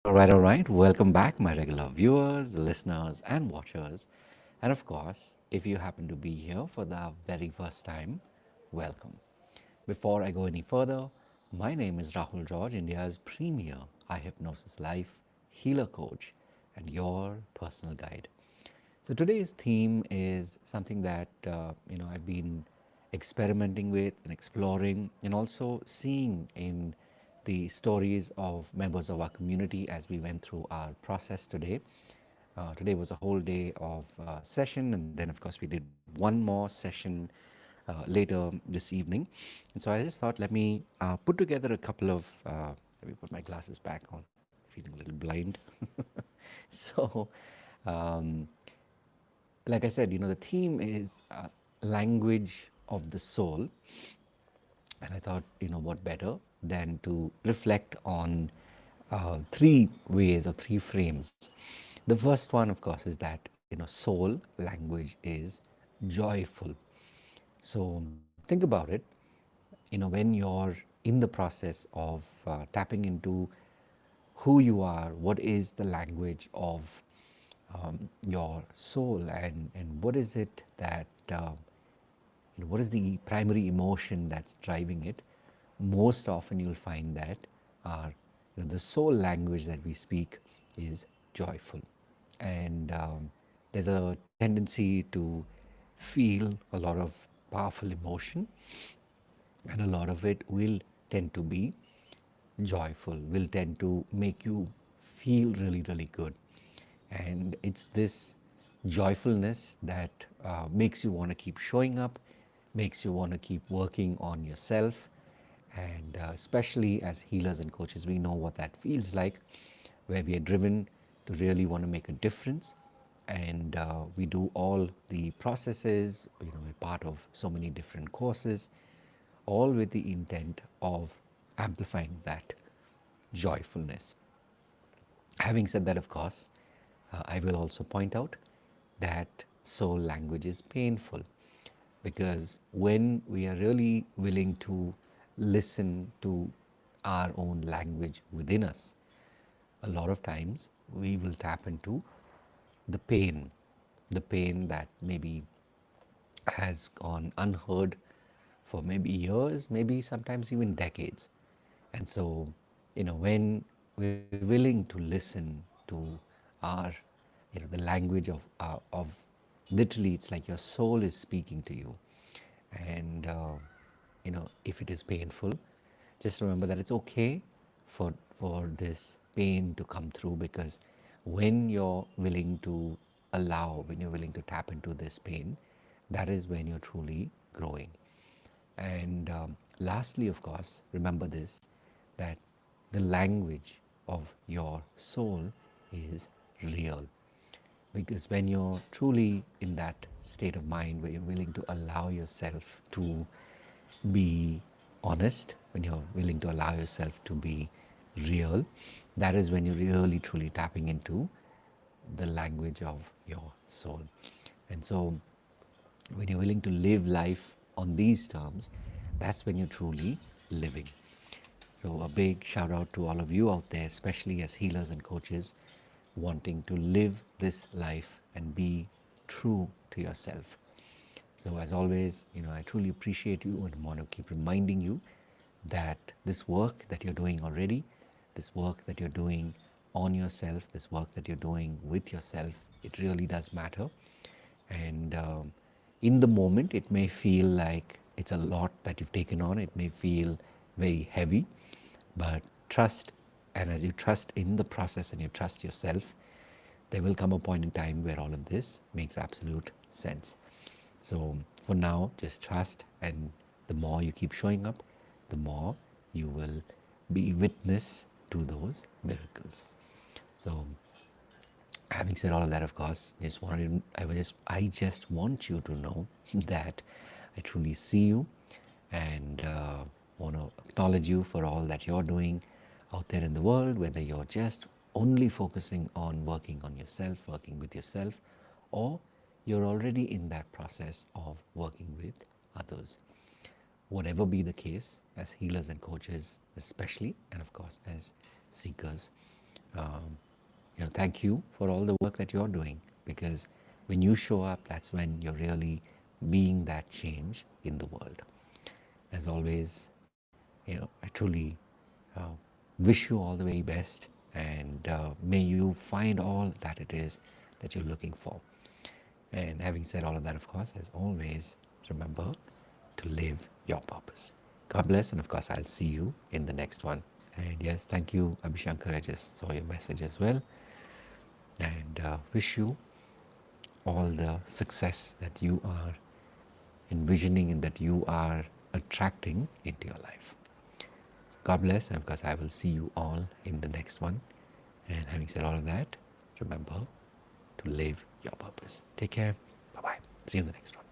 All right. Welcome back, my regular viewers, listeners, and watchers. And of course, if you happen to be here for the very first time, welcome. Before I go any further, my name is Rahul George, India's premier iHypnosis life healer coach and your personal guide. So today's theme is something that I've been experimenting with and exploring, and also seeing in the stories of members of our community as we went through our process today. Today was a whole day of session, and then of course we did one more session later this evening. And so I just thought, let me put together a couple of. Let me put my glasses back on. Feeling a little blind. So. Um, like I said, the theme is language of the soul. And I thought, what better than to reflect on three ways or three frames. The first one, of course, is that, soul language is joyful. So think about it, when you're in the process of tapping into who you are, what is the language of your soul, and what is it that what is the primary emotion that's driving it. Most often you'll find that our the soul language that we speak is joyful, and there's a tendency to feel a lot of powerful emotion, and a lot of it will tend to be joyful, will tend to make you feel really, really good. And it's this joyfulness that makes you want to keep showing up, makes you want to keep working on yourself. And especially as healers and coaches, we know what that feels like, where we are driven to really want to make a difference. And we do all the processes, we're part of so many different courses, all with the intent of amplifying that joyfulness. Having said that, of course, I will also point out that soul language is painful, because when we are really willing to listen to our own language within us, a lot of times we will tap into the pain, the pain that maybe has gone unheard for maybe years, maybe sometimes even decades. And so, when we're willing to listen to our, the language of literally, it's like your soul is speaking to you. And, if it is painful, just remember that it's okay for this pain to come through, because when you're willing to allow, when you're willing to tap into this pain, that is when you're truly growing. And lastly, of course, remember this, that the language of your soul is real. Because when you're truly in that state of mind where you're willing to allow yourself to be honest, when you're willing to allow yourself to be real, that is when you're really truly tapping into the language of your soul. And so when you're willing to live life on these terms, that's when you're truly living. So, a big shout out to all of you out there, especially as healers and coaches, wanting to live this life and be true to yourself. So, as always, I truly appreciate you and want to keep reminding you that this work that you're doing already, this work that you're doing on yourself, this work that you're doing with yourself, it really does matter. And in the moment, it may feel like it's a lot that you've taken on, it may feel very heavy, but trust. And as you trust in the process and you trust yourself, there will come a point in time where all of this makes absolute sense. So for now, just trust, and the more you keep showing up, the more you will be witness to those miracles. So having said all of that, of course, I just want you to know that I truly see you, and want to acknowledge you for all that you're doing out there in the world, whether you're just only focusing on working on yourself, working with yourself, or you're already in that process of working with others. Whatever be the case, as healers and coaches especially, and of course as seekers, Thank you for all the work that you're doing, because when you show up, that's when you're really being that change in the world. As always, I truly uh, wish you all the very best, and may you find all that it is that you're looking for. And having said all of that, of course, as always, remember to live your purpose. God bless, and of course, I'll see you in the next one. And yes, thank you, Abhishankar. I just saw your message as well, and wish you all the success that you are envisioning and that you are attracting into your life. So God bless, and of course, I will see you all in the next one. And having said all of that, remember to live your purpose. Take care. Bye bye. See you in the next one.